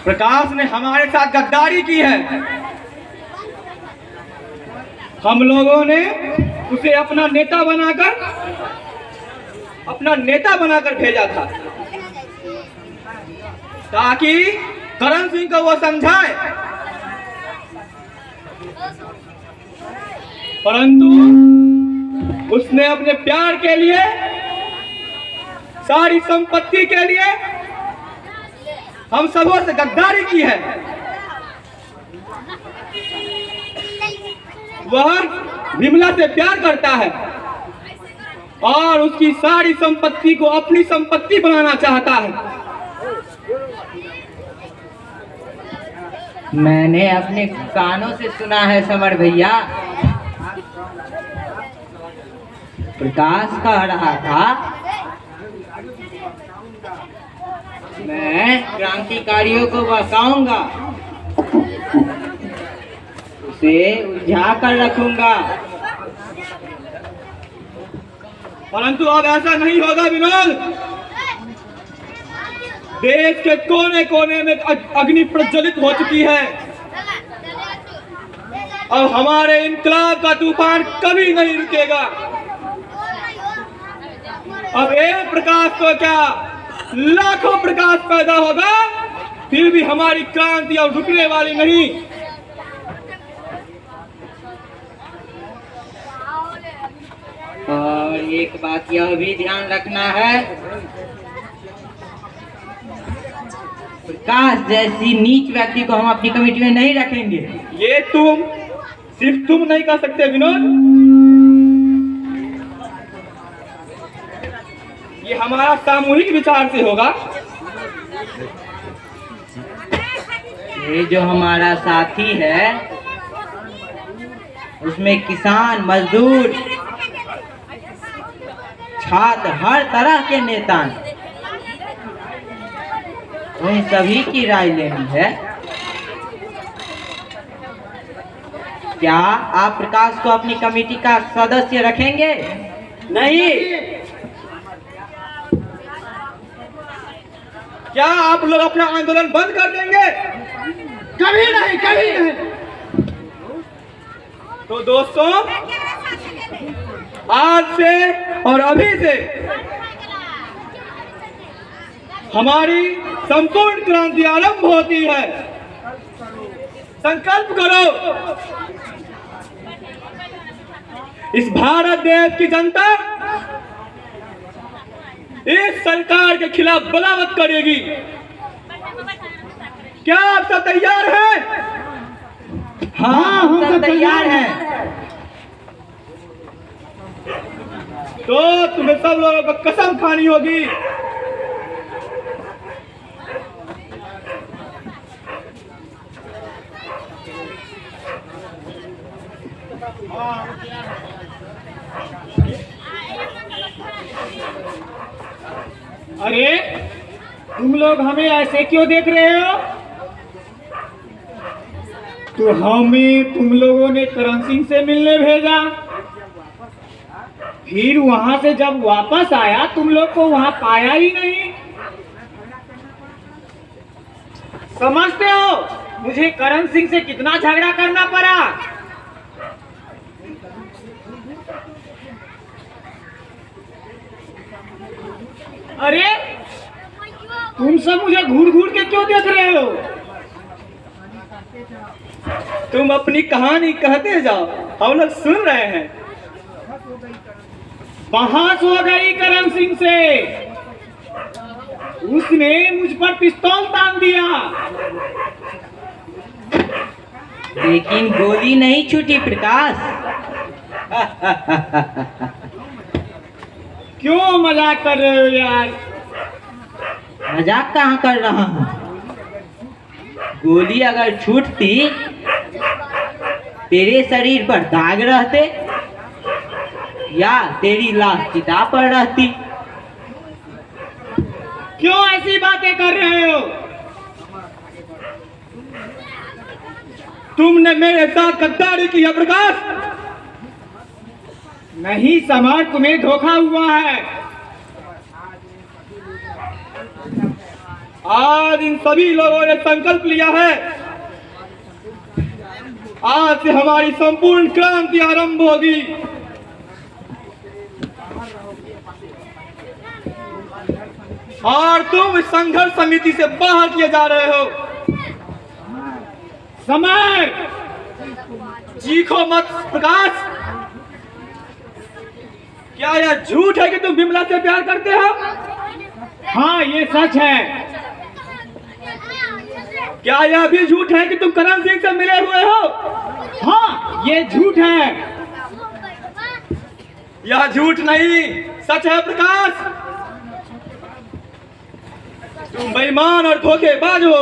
प्रकाश ने हमारे साथ गद्दारी की है। हम लोगों ने उसे अपना नेता बनाकर भेजा था ताकि करण सिंह को वो समझाए, परंतु उसने अपने प्यार के लिए, सारी संपत्ति के लिए हम सबों से गद्दारी की है। वह विमला से प्यार करता है और उसकी सारी संपत्ति को अपनी संपत्ति बनाना चाहता है। मैंने अपने कानों से सुना है समर भैया। प्रकाश कह रहा था मैं क्रांतिकारियों को बचाऊंगा, उसे उलझा कर रखूंगा। परंतु अब ऐसा नहीं होगा विनोद। देश के कोने कोने में अग्नि प्रज्वलित हो चुकी है। अब हमारे इनकलाब का तूफान कभी नहीं रुकेगा। अब एक प्रकाश तो क्या लाखों प्रकाश पैदा होगा, फिर भी हमारी क्रांति अब रुकने वाली नहीं। और एक बात यह भी ध्यान रखना है, प्रकाश जैसी नीच व्यक्ति को हम अपनी कमेटी में नहीं रखेंगे। ये सिर्फ तुम नहीं कर सकते विनोद, ये हमारा सामूहिक विचार से होगा। ये जो हमारा साथी है उसमें किसान, मजदूर, छात्र, हर तरह के नेता, उन सभी की राय लेनी है। क्या आप प्रकाश को अपनी कमेटी का सदस्य रखेंगे? नहीं। क्या आप लोग अपना आंदोलन बंद कर देंगे? कभी नहीं, कभी नहीं। तो दोस्तों, आज से और अभी से हमारी संपूर्ण क्रांति आरंभ होती है। संकल्प करो, इस भारत देश की जनता इस सरकार के खिलाफ बगावत करेगी। क्या आप सब तैयार हैं? हाँ, हम सब तैयार हैं। तो तुम्हें सब लोगों को कसम खानी होगी। अरे तुम लोग हमें ऐसे क्यों देख रहे हो? तो हमें तुम लोगों ने करण सिंह से मिलने भेजा, फिर वहां से जब वापस आया तुम लोग को वहां पाया ही नहीं। समझते हो मुझे करण सिंह से कितना झगड़ा करना पड़ा? अरे तुम सब मुझे घूर घूर के क्यों देख रहे हो? तुम अपनी कहानी कहते जाओ, हम लोग सुन रहे हैं। बहस हो गई करण सिंह से, उसने मुझ पर पिस्तौल तान दिया, लेकिन गोली नहीं छूटी प्रकाश। क्यों मजाक कर रहे हो यार? मजाक कहाँ कर रहा हूँ। गोली अगर छूटती तेरे शरीर पर दाग रहते या तेरी लाश चिता पर रहती। क्यों ऐसी बातें कर रहे हो? तुमने मेरे साथ गद्दारी की है प्रकाश। नहीं समर, तुम्हें धोखा हुआ है। आज इन सभी लोगों ने संकल्प लिया है, आज से हमारी संपूर्ण क्रांति आरंभ होगी। और तुम इस संघर्ष समिति से बाहर किए जा रहे हो। समर, चीखो मत प्रकाश। क्या यह झूठ है कि तुम विमला से प्यार करते हो? हाँ ये सच है। क्या यह भी झूठ है कि तुम करण सिंह से मिले हुए हो? हाँ ये झूठ है। यह झूठ नहीं, सच है प्रकाश। तुम बेईमान और धोखेबाज हो।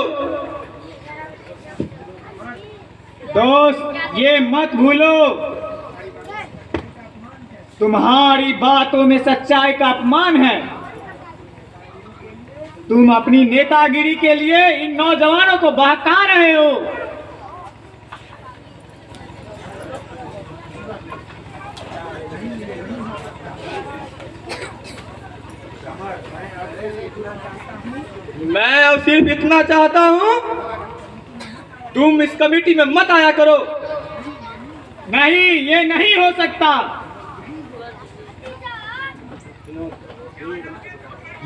दोस्त ये मत भूलो, तुम्हारी बातों में सच्चाई का अपमान है। तुम अपनी नेतागिरी के लिए इन नौजवानों को बहका रहे हो। मैं अब सिर्फ इतना चाहता हूं, तुम इस कमेटी में मत आया करो। नहीं, ये नहीं हो सकता।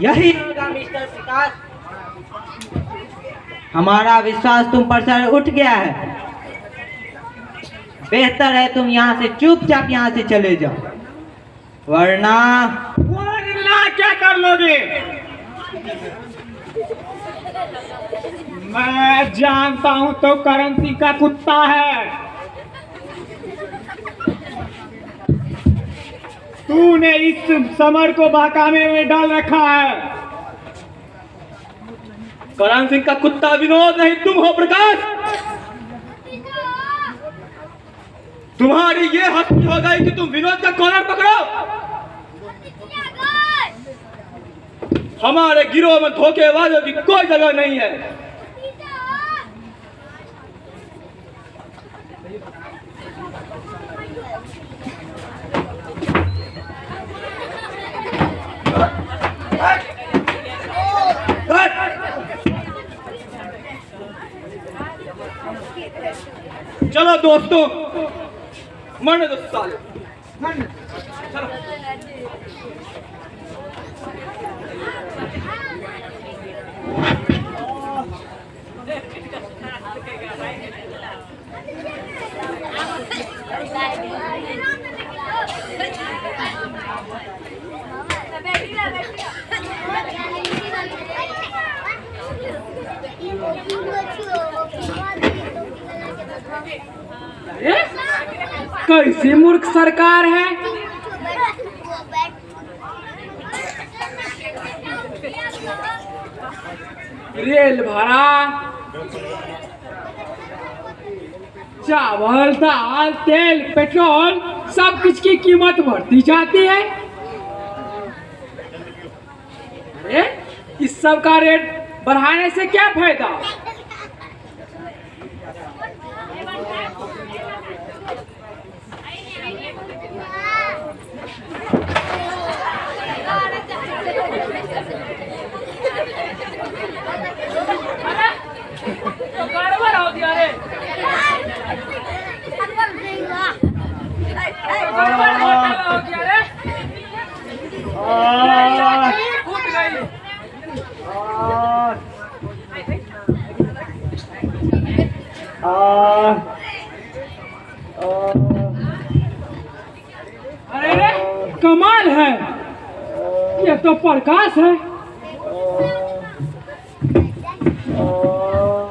यही होगा मिस्टर प्रकाश। हमारा विश्वास तुम पर सर उठ गया है। बेहतर है तुम यहाँ से चुपचाप यहाँ से चले जाओ, वरना क्या कर लोगे? मैं जानता हूं तो करण सिंह का कुत्ता है। तूने इस समर को बहकाने में डाल रखा है। करण सिंह का कुत्ता विनोद नहीं, तुम हो प्रकाश। तुम्हारी ये हक हो गई कि तुम विनोद का कॉलर पकड़ो। हमारे गिरोह में धोखेबाजों की कोई जगह नहीं है। चलो दोस्तों, मरने दो साले। चलो। कैसी मूर्ख सरकार है। रेल भाड़ा, चावल, दाल, तेल, पेट्रोल, सब कुछ की कीमत बढ़ती जाती है। अरे इस सब का रेट बढ़ाने से क्या फायदा? अरे कमाल है, ये तो प्रकाश है।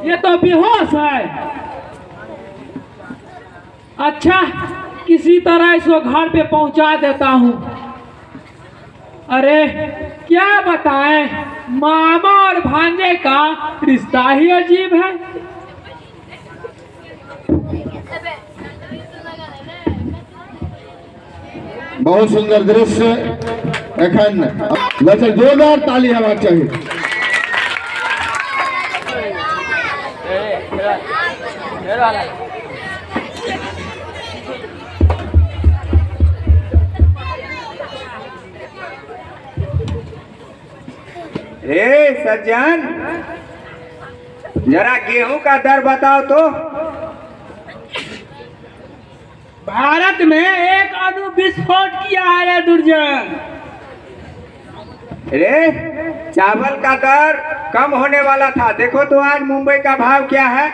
ये तो बेहोश है। अच्छा, किसी तरह इसको घर पे पहुंचा देता हूँ। अरे क्या बताएं, मामा और भांजे का रिश्ता ही अजीब है। बहुत सुंदर दृश्य एखन वैसे जोरदार ताली हेबाक चाही। रे सज्जन, जरा गेहूं का दर बताओ तो। भारत में एक अणु विस्फोट किया है रे दुर्जन। अरे चावल का दर कम होने वाला था, देखो तो आज मुंबई का भाव क्या है।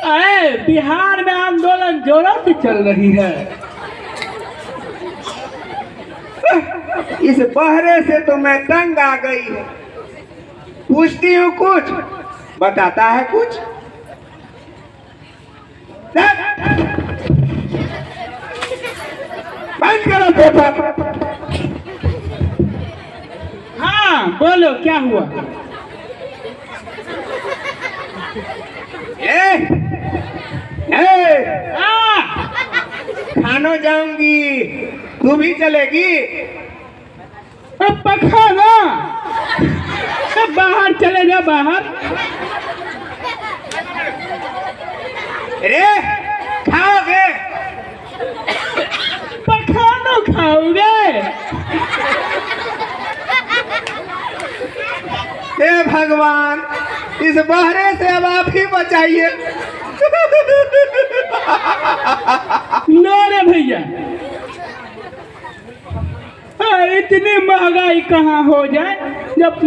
अरे बिहार में आंदोलन जोरों से चल रही है। इस बहरे से तो मैं तंग आ गई हूँ। पूछती हूँ कुछ, बताता है कुछ। बंद करो पेपर। हाँ बोलो क्या हुआ। खानो जाऊंगी, तू भी चलेगी। पखाना बाहर चले जा बाहर। अरे खाओगे, पखाना खाओगे। हे भगवान, इस बहरे से अब आप ही बचाइए। लो रे भैया, इतनी महंगाई कहाँ हो जाए जब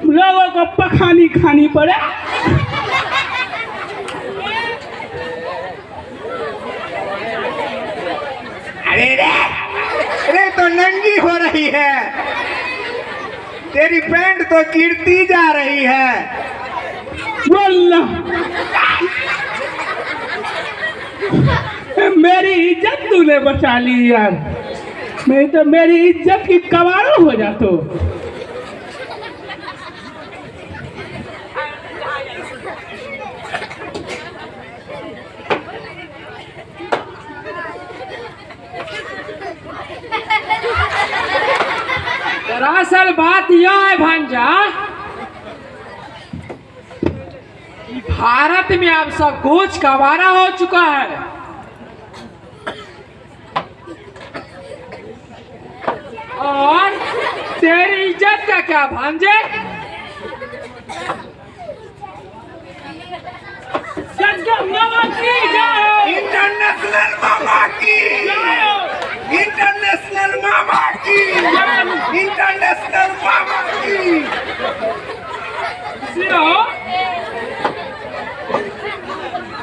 लोगों को पखानी खानी पड़े। अरे तो नंगी हो रही है, तेरी पैंट तो गिरती जा रही है। वल्लाह मेरी इज्जत तूने बचा ली यार, नहीं तो मेरी इज्जत की कबाड़ा हो जातो। दरअसल बात यह है भांजा, भारत में अब सब कुछ कबाड़ा हो चुका है। और तेरी इज्जत का क्या भांजे। मामा की जय। इंटरनेशनल मामा की, इंटरनेशनल मामा की, इंटरनेशनल मामा की।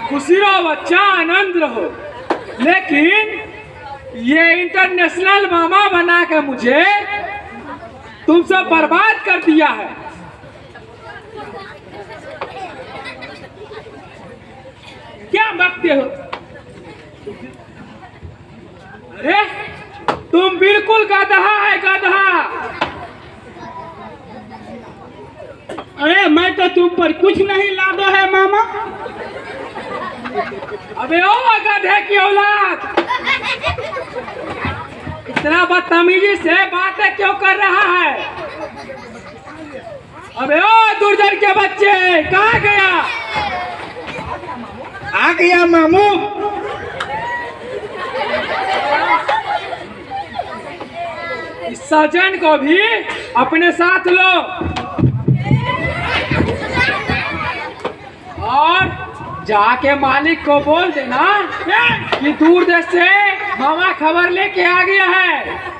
खुशी रहो बच्चा, आनंद रहो। लेकिन ये इंटरनेशनल मामा बना के मुझे तुम सब बर्बाद कर दिया है। क्या बकते हो? अरे तुम बिल्कुल गधा है, गधा। अरे मैं तो तुम पर कुछ नहीं लादा है मामा। अबे ओ गधे की औलाद, इतना बदतमीजी से बातें क्यों कर रहा है? अबे ओ दुर्जन के बच्चे, कहाँ गया? आ गया मामू। इस सजन को भी अपने साथ लो और जाके मालिक को बोल देना कि दूर देश से मामा खबर लेके आ गया है।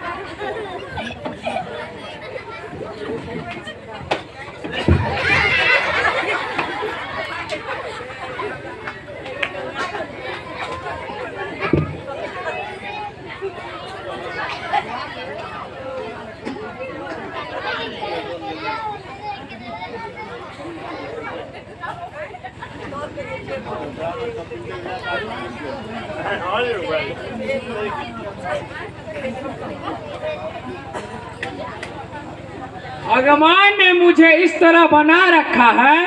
भगवान ने मुझे इस तरह बना रखा है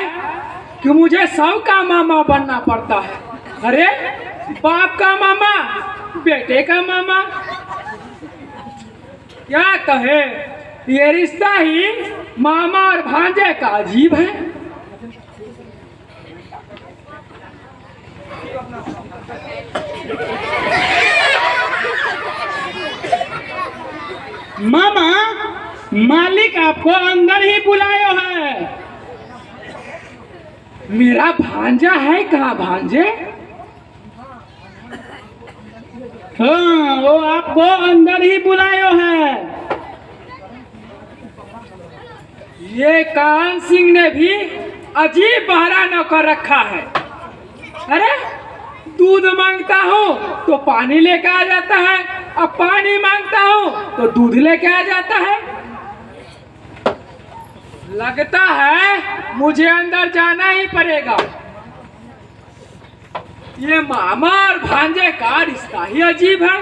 कि मुझे सबका मामा बनना पड़ता है। अरे बाप का मामा, बेटे का मामा, क्या कहे, ये रिश्ता ही मामा और भांजे का अजीब है। मामा, मालिक आपको अंदर ही बुलायो है। मेरा भांजा है कहाँ भांजे? हाँ, वो आपको अंदर ही बुलायो है। ये कान सिंह ने भी अजीब बहरा नौकर रखा है। अरे दूध मांगता हूँ तो पानी लेके आ जाता है, अब पानी मांगता हूँ तो दूध लेके आ जाता है। लगता है मुझे अंदर जाना ही पड़ेगा। ये मामा और भांजे का रिश्ता ही अजीब है।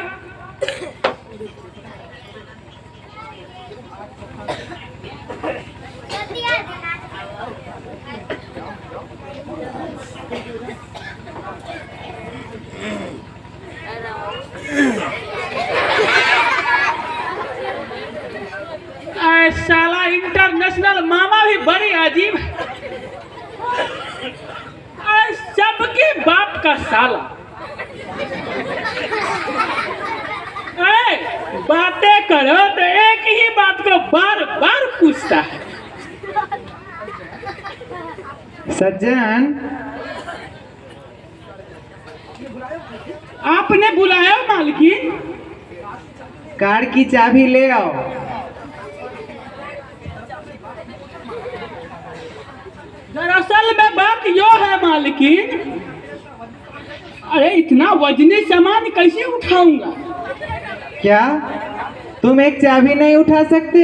साला इंटरनेशनल मामा भी बड़ी अजीब है। सबके बाप का साला। बातें करो तो एक ही बात को बार बार पूछता है। सज्जन, आपने बुलाया मालकिन? कार की चाबी ले आओ। दरअसल में बात यो है मालकिन, अरे इतना वजनी सामान कैसे उठाऊंगा? क्या तुम एक चाबी नहीं उठा सकते?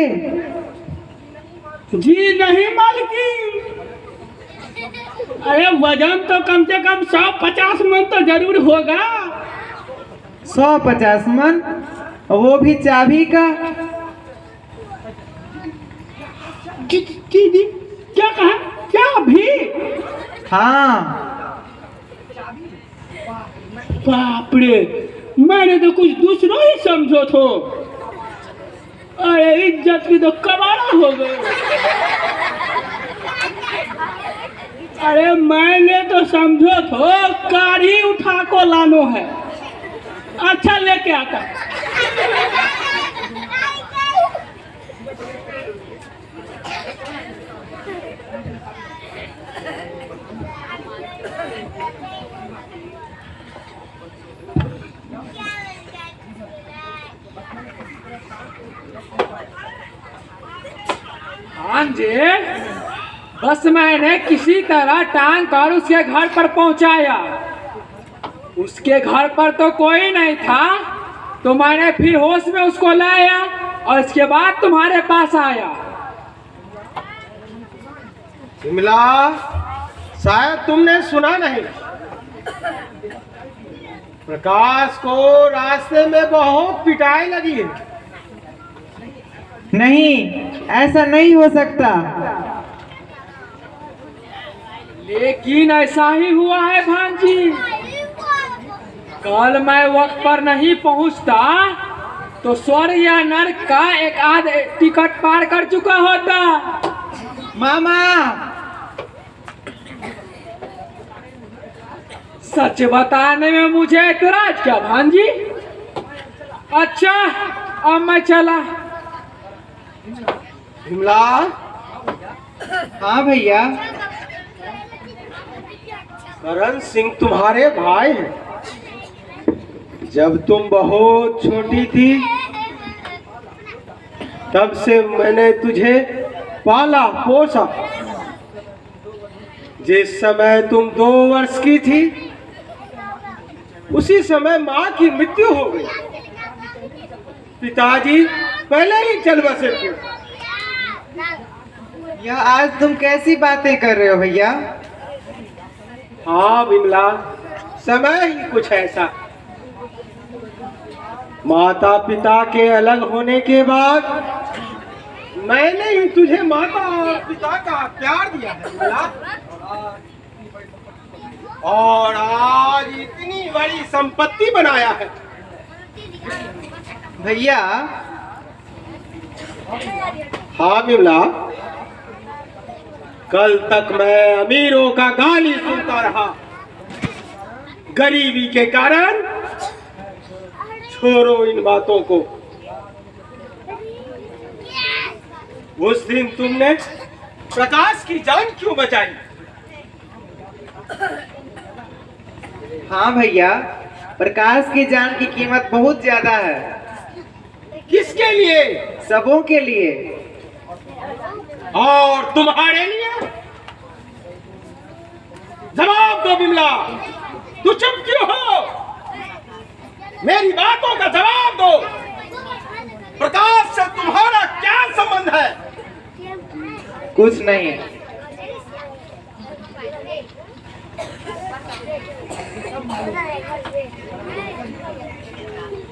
जी नहीं मालकिन। अरे वजन तो कम से कम 150 मन तो जरूर होगा। 150 मन? वो भी चाबी का? क्या कहा? क्या भी? हाँ। बाप रे, मैंने तो कुछ दूसरा ही समझो तो। अरे इज्जत की तो कबाड़ा हो गई। अरे मैंने तो समझो तो कार ही उठा को लानो है। अच्छा लेके आता। भांजे, बस मैंने किसी तरह टांग कर उसके घर पर पहुंचाया। उसके घर पर तो कोई नहीं था, तो मैंने फिर होश में उसको लाया और इसके बाद तुम्हारे पास आया। विमला, शायद तुमने सुना नहीं, प्रकाश को रास्ते में बहुत पिटाई लगी है। नहीं, ऐसा नहीं हो सकता। लेकिन ऐसा ही हुआ है भांजी। कल मैं वक्त पर नहीं पहुंचता तो स्वर्ग या नर्क का एक आध टिकट पार कर चुका होता। मामा, सच बताने में मुझे ऐतराज क्या भांजी? अच्छा, अब मैं चला। विमला, हाँ भैया। करण सिंह तुम्हारे भाई हैं। जब तुम बहुत छोटी थी तब से मैंने तुझे पाला पोसा। जिस समय तुम 2 वर्ष की थी उसी समय माँ की मृत्यु हो गई। पिताजी पहले ही चल बसे थे। यह आज तुम कैसी बातें कर रहे हो भैया? हाँ विमला, समय ही कुछ ऐसा। माता पिता के अलग होने के बाद मैंने ही तुझे माता और पिता का प्यार दिया है विमला। और आज इतनी बड़ी संपत्ति बनाया है। भैया, हाँ विमला, कल तक मैं अमीरों का गाली सुनता रहा। गरीबी के कारण छोड़ो इन बातों को। उस दिन तुमने प्रकाश की जान क्यों बचाई? हाँ भैया, प्रकाश की जान की कीमत बहुत ज्यादा है। किसके लिए? सबों के लिए। और तुम्हारे लिए? जवाब दो बिमला, तू चुप क्यों हो? मेरी बातों का जवाब दो। प्रकाश से तुम्हारा क्या संबंध है? कुछ नहीं।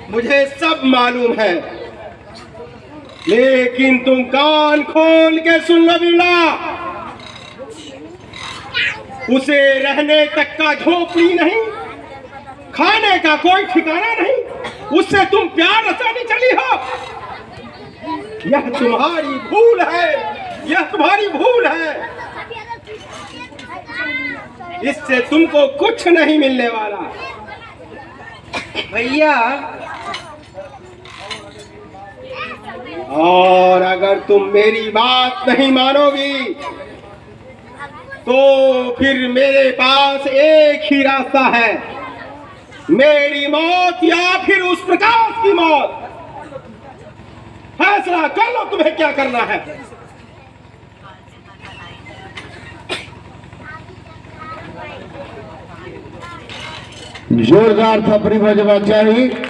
मुझे सब मालूम है, लेकिन तुम कान खोल के सुन लो बिमला। उसे रहने तक का झोपड़ी नहीं, खाने का कोई ठिकाना नहीं, उससे तुम प्यार रचाने चली हो। यह तुम्हारी भूल है, यह तुम्हारी भूल है। इससे तुमको कुछ नहीं मिलने वाला। भैया, और अगर तुम मेरी बात नहीं मानोगी तो फिर मेरे पास एक ही रास्ता है, मेरी मौत या फिर उस प्रकाश की मौत। फैसला कर लो तुम्हें क्या करना है। जोरदार थपड़ी बजवा चाहिए।